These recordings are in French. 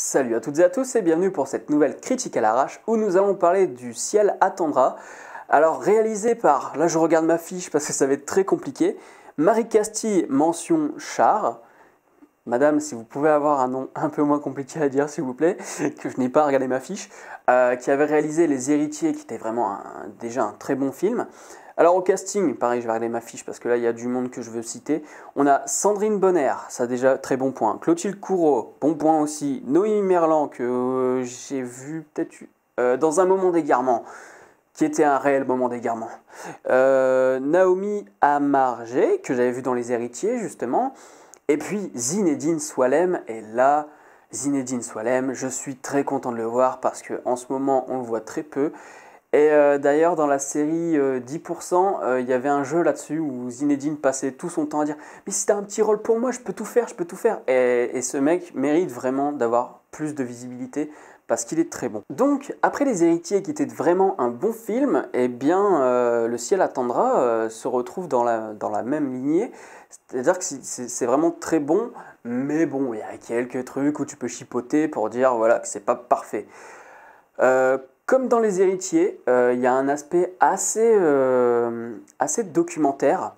Salut à toutes et à tous et bienvenue pour cette nouvelle critique à l'arrache où nous allons parler du Ciel attendra. Alors réalisé par, là je regarde ma fiche parce que ça va être très compliqué, Marie Castille mention Char. Madame, si vous pouvez avoir un nom un peu moins compliqué à dire s'il vous plaît, que je n'ai pas regardé ma fiche, qui avait réalisé Les Héritiers qui était vraiment déjà un très bon film. Alors au casting, pareil, je vais regarder ma fiche parce que là il y a du monde que je veux citer. On a Sandrine Bonner, ça déjà très bon point. Clotilde Courreau, bon point aussi. Noémie Merlan que j'ai vu peut-être dans un moment d'égarement, qui était un réel moment d'égarement. Naomi Amarjé, que j'avais vu dans Les Héritiers justement. Et puis Zinedine Soualem, et là, Zinedine Soualem, je suis très content de le voir parce qu'en ce moment on le voit très peu. Et d'ailleurs, dans la série 10%, il y avait un jeu là-dessus où Zinedine passait tout son temps à dire « Mais si t'as un petit rôle pour moi, je peux tout faire, je peux tout faire ». Et ce mec mérite vraiment d'avoir plus de visibilité parce qu'il est très bon. Donc, après Les Héritiers, qui était vraiment un bon film, eh bien, Le Ciel attendra se retrouve dans la même lignée. C'est-à-dire que c'est vraiment très bon, mais bon, il y a quelques trucs où tu peux chipoter pour dire voilà, que c'est pas parfait. Comme dans Les Héritiers, il y a un aspect assez documentaire,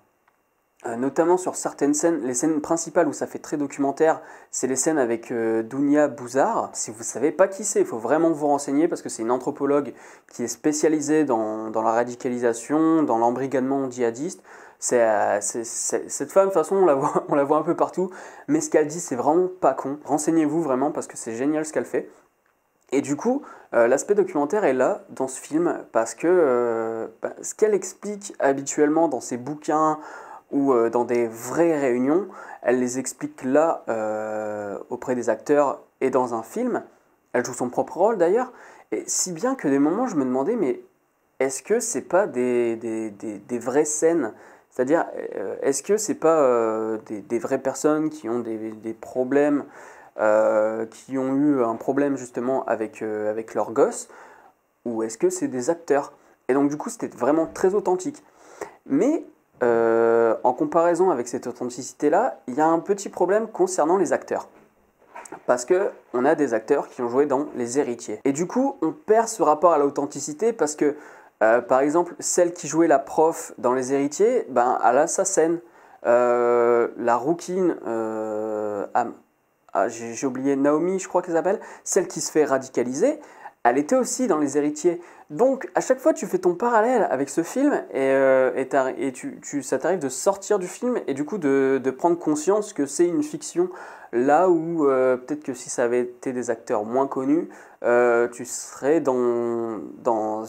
notamment sur certaines scènes. Les scènes principales où ça fait très documentaire, c'est les scènes avec Dounia Bouzar. Si vous ne savez pas qui c'est, il faut vraiment vous renseigner parce que c'est une anthropologue qui est spécialisée dans la radicalisation, dans l'embrigadement djihadiste. Cette femme, de toute façon, on la voit un peu partout, mais ce qu'elle dit, c'est vraiment pas con. Renseignez-vous vraiment parce que c'est génial ce qu'elle fait. Et du coup, l'aspect documentaire est là dans ce film parce que ce qu'elle explique habituellement dans ses bouquins ou dans des vraies réunions, elle les explique là auprès des acteurs et dans un film. Elle joue son propre rôle d'ailleurs. Et si bien que des moments, je me demandais, mais est-ce que c'est pas des vraies scènes? C'est-à-dire, est-ce que c'est pas des vraies personnes qui ont des problèmes qui ont eu un problème justement avec leur gosse, ou est-ce que c'est des acteurs? Et donc du coup c'était vraiment très authentique. Mais en comparaison avec cette authenticité-là, il y a un petit problème concernant les acteurs. Parce que on a des acteurs qui ont joué dans Les Héritiers. Et du coup on perd ce rapport à l'authenticité parce que par exemple celle qui jouait la prof dans Les Héritiers, ben, elle a sa scène. La rouquine j'ai oublié Naomi, je crois qu'elle s'appelle, celle qui se fait radicaliser, elle était aussi dans Les Héritiers. Donc à chaque fois tu fais ton parallèle avec ce film et ça t'arrive de sortir du film et du coup de prendre conscience que c'est une fiction. Là où peut-être que si ça avait été des acteurs moins connus, tu serais dans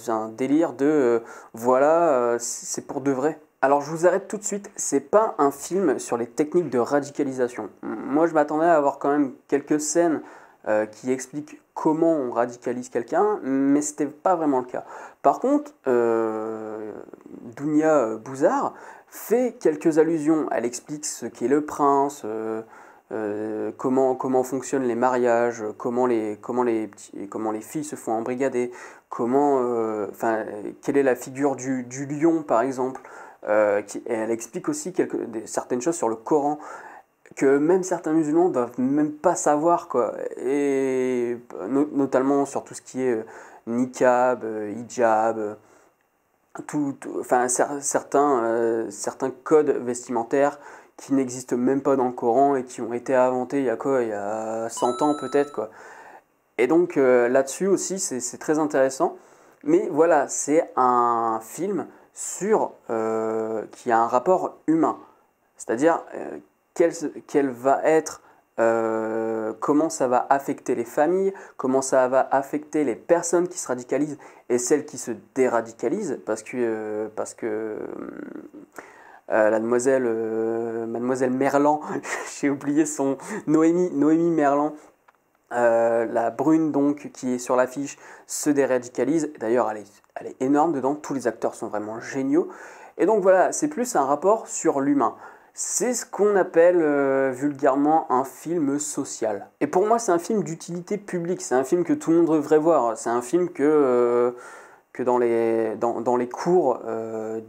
un délire de voilà, c'est pour de vrai. Alors je vous arrête tout de suite, c'est pas un film sur les techniques de radicalisation. Moi je m'attendais à avoir quand même quelques scènes qui expliquent comment on radicalise quelqu'un, mais c'était pas vraiment le cas. Par contre, Dounia Bouzar fait quelques allusions. Elle explique ce qu'est le prince, comment fonctionnent les mariages, comment les filles se font embrigader, quelle est la figure du lion par exemple. Et elle explique aussi certaines choses sur le Coran que même certains musulmans ne doivent même pas savoir, quoi. Et notamment sur tout ce qui est niqab, hijab, certains codes vestimentaires qui n'existent même pas dans le Coran et qui ont été inventés il y a 100 ans peut-être, quoi. Et donc là-dessus aussi c'est très intéressant. Mais voilà, c'est un film qui a un rapport humain. C'est-à-dire quel va être, comment ça va affecter les familles, comment ça va affecter les personnes qui se radicalisent et celles qui se déradicalisent, parce que mademoiselle Merlan, j'ai oublié son Noémie Merlan, la brune donc qui est sur l'affiche se déradicalise. D'ailleurs elle est énorme dedans, tous les acteurs sont vraiment géniaux. Et donc voilà, c'est plus un rapport sur l'humain. C'est ce qu'on appelle vulgairement un film social. Et pour moi c'est un film d'utilité publique, c'est un film que tout le monde devrait voir. C'est un film que dans les cours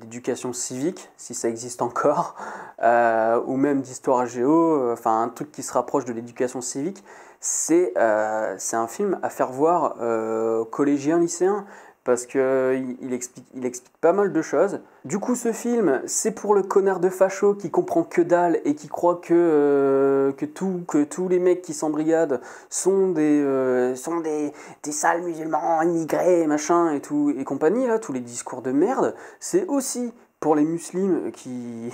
d'éducation civique, si ça existe encore, ou même d'histoire géo, enfin un truc qui se rapproche de l'éducation civique, c'est un film à faire voir aux collégiens, lycéens, parce qu'il explique pas mal de choses. Du coup, ce film, c'est pour le connard de facho qui comprend que dalle et qui croit que tous les mecs qui s'embrigadent sont des sales musulmans immigrés, machin, et tout, et compagnie, là, tous les discours de merde. C'est aussi pour les musulmans qui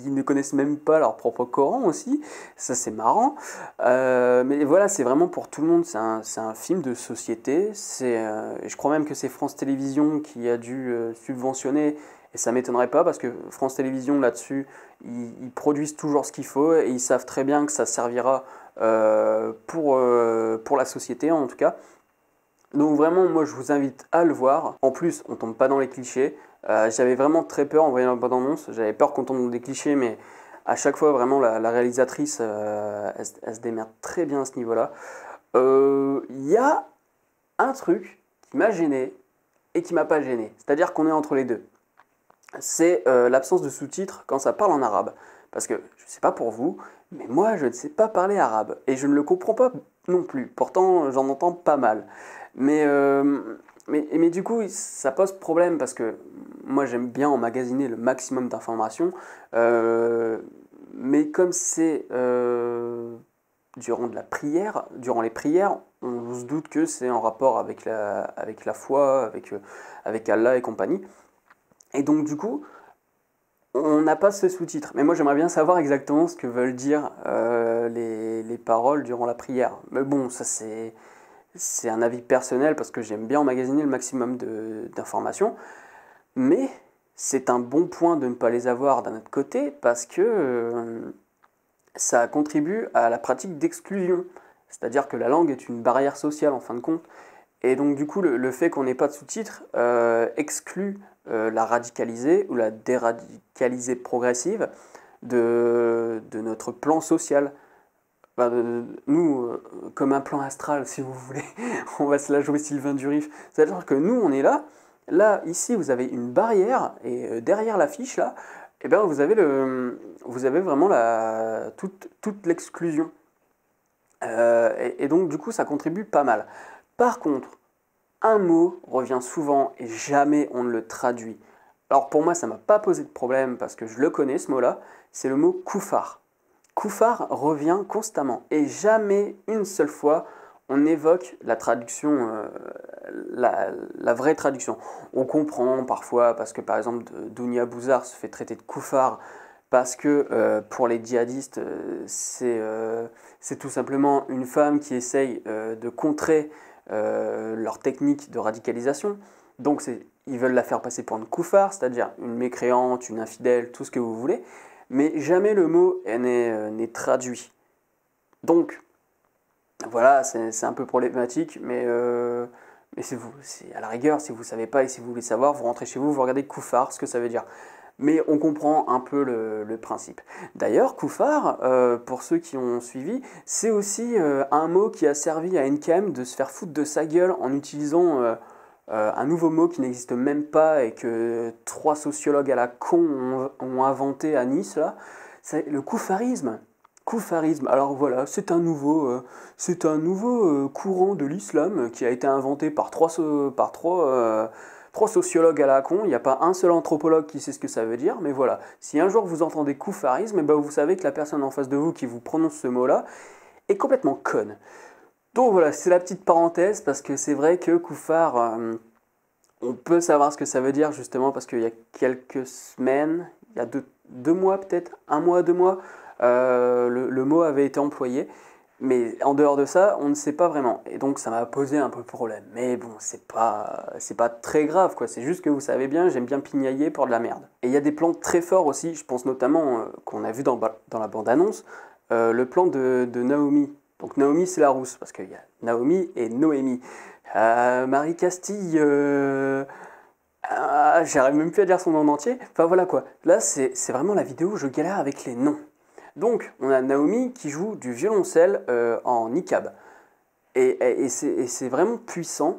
ne connaissent même pas leur propre Coran aussi, ça c'est marrant. Mais voilà, c'est vraiment pour tout le monde, c'est un film de société. Je crois même que c'est France Télévisions qui a dû subventionner, et ça m'étonnerait pas parce que France Télévisions là-dessus, ils produisent toujours ce qu'il faut et ils savent très bien que ça servira pour la société en tout cas. Donc vraiment, moi je vous invite à le voir. En plus, on tombe pas dans les clichés. J'avais vraiment très peur en voyant la bande-annonce. J'avais peur qu'on tombe dans des clichés, mais à chaque fois, vraiment, la réalisatrice, elle se démerde très bien à ce niveau-là. Il y a un truc qui m'a gêné et qui m'a pas gêné. C'est-à-dire qu'on est entre les deux. C'est l'absence de sous-titres quand ça parle en arabe. Parce que, je ne sais pas pour vous, mais moi, je ne sais pas parler arabe. Et je ne le comprends pas non plus. Pourtant, j'en entends pas mal. Mais du coup, ça pose problème parce que moi, j'aime bien emmagasiner le maximum d'informations. Mais comme c'est durant les prières, on se doute que c'est en rapport avec la foi, avec Allah et compagnie. Et donc, du coup, on n'a pas ce sous-titre. Mais moi, j'aimerais bien savoir exactement ce que veulent dire les paroles durant la prière. Mais bon, ça c'est un avis personnel parce que j'aime bien emmagasiner le maximum d'informations. Mais c'est un bon point de ne pas les avoir d'un autre côté parce que ça contribue à la pratique d'exclusion. C'est-à-dire que la langue est une barrière sociale en fin de compte. Et donc du coup, le fait qu'on n'ait pas de sous-titres exclut la radicalisée ou la déradicalisée progressive de notre plan social. Nous, comme un plan astral, si vous voulez, on va se la jouer Sylvain Durif. C'est-à-dire que nous, on est là. Là, ici, vous avez une barrière, et derrière l'affiche, là, eh ben, vous avez vraiment toute l'exclusion. Et donc, du coup, ça contribue pas mal. Par contre, un mot revient souvent et jamais on ne le traduit. Alors, pour moi, ça ne m'a pas posé de problème parce que je le connais, ce mot-là. C'est le mot koufar. Koufar revient constamment et jamais une seule fois on évoque la traduction, la vraie traduction. On comprend parfois parce que par exemple Dounia Bouzar se fait traiter de koufar parce que pour les djihadistes c'est tout simplement une femme qui essaye de contrer leur technique de radicalisation. Donc ils veulent la faire passer pour une koufar, c'est-à-dire une mécréante, une infidèle, tout ce que vous voulez. Mais jamais le mot n'est traduit. Donc, voilà, c'est un peu problématique, mais c'est à la rigueur, si vous ne savez pas et si vous voulez savoir, vous rentrez chez vous, vous regardez koufar, ce que ça veut dire. Mais on comprend un peu le principe. D'ailleurs, koufar, pour ceux qui ont suivi, c'est aussi un mot qui a servi à NKM de se faire foutre de sa gueule en utilisant un nouveau mot qui n'existe même pas et que 3 sociologues à la con ont inventé à Nice, là, c'est le koufarisme. Koufarisme, alors voilà, c'est un nouveau courant de l'islam qui a été inventé par trois sociologues à la con. Il n'y a pas un seul anthropologue qui sait ce que ça veut dire, mais voilà. Si un jour vous entendez koufarisme, ben vous savez que la personne en face de vous qui vous prononce ce mot-là est complètement conne. Donc voilà, c'est la petite parenthèse parce que c'est vrai que koufar, on peut savoir ce que ça veut dire justement parce qu'il y a quelques semaines, il y a deux mois peut-être, 1 mois, 2 mois, le mot avait été employé. Mais en dehors de ça, on ne sait pas vraiment. Et donc ça m'a posé un peu problème. Mais bon, c'est pas très grave, quoi. C'est juste que vous savez bien, j'aime bien pignailler pour de la merde. Et il y a des plans très forts aussi, je pense notamment qu'on a vu dans la bande-annonce, le plan de Naomi. Donc Naomi, c'est la rousse, parce qu'il y a Naomi et Noémie. Marie Castille, j'arrive même plus à dire son nom entier. Enfin voilà quoi. Là, c'est vraiment la vidéo où je galère avec les noms. Donc, on a Naomi qui joue du violoncelle en niqab. Et c'est vraiment puissant.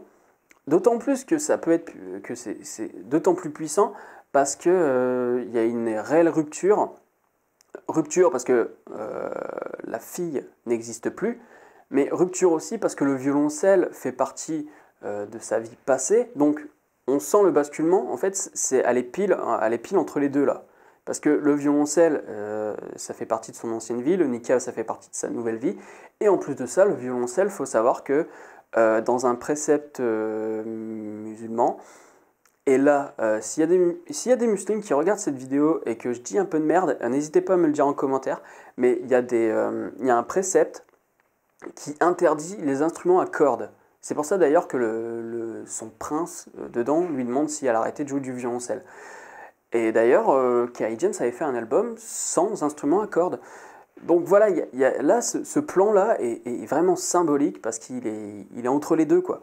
D'autant plus que ça peut être que c'est d'autant plus puissant parce que y a une réelle rupture parce que la fille n'existe plus, Mais rupture aussi parce que le violoncelle fait partie de sa vie passée, donc on sent le basculement, en fait, elle est pile entre les deux là. Parce que le violoncelle, ça fait partie de son ancienne vie, le niqab, ça fait partie de sa nouvelle vie. Et en plus de ça, le violoncelle, il faut savoir que dans un précepte musulman, et là, s'il y a des musulmans qui regardent cette vidéo et que je dis un peu de merde, n'hésitez pas à me le dire en commentaire, mais il y a un précepte qui interdit les instruments à cordes. C'est pour ça d'ailleurs que son prince, dedans, lui demande si elle a arrêté de jouer du violoncelle. Et d'ailleurs, Kerry James avait fait un album sans instrument à cordes. Donc voilà, là, ce plan-là est vraiment symbolique parce qu'il est entre les deux, quoi.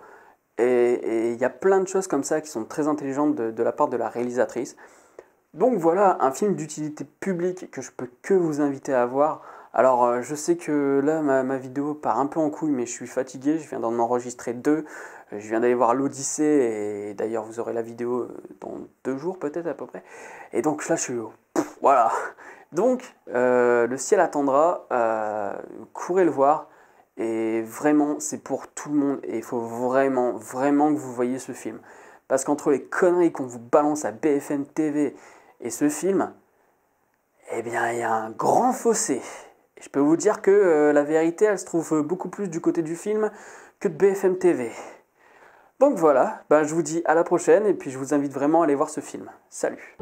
Et il y a plein de choses comme ça qui sont très intelligentes de la part de la réalisatrice. Donc voilà, un film d'utilité publique que je peux que vous inviter à voir. Alors je sais que là ma vidéo part un peu en couille, mais je suis fatigué, je viens d'en enregistrer 2. Je viens d'aller voir l'Odyssée et d'ailleurs vous aurez la vidéo dans 2 jours peut-être à peu près. Et donc là je suis... voilà. Donc Le ciel attendra, courez le voir. Et vraiment, c'est pour tout le monde et il faut vraiment, vraiment que vous voyez ce film. Parce qu'entre les conneries qu'on vous balance à BFM TV et ce film, eh bien, il y a un grand fossé. Et je peux vous dire que la vérité, elle se trouve beaucoup plus du côté du film que de BFM TV. Donc voilà, je vous dis à la prochaine et puis je vous invite vraiment à aller voir ce film. Salut!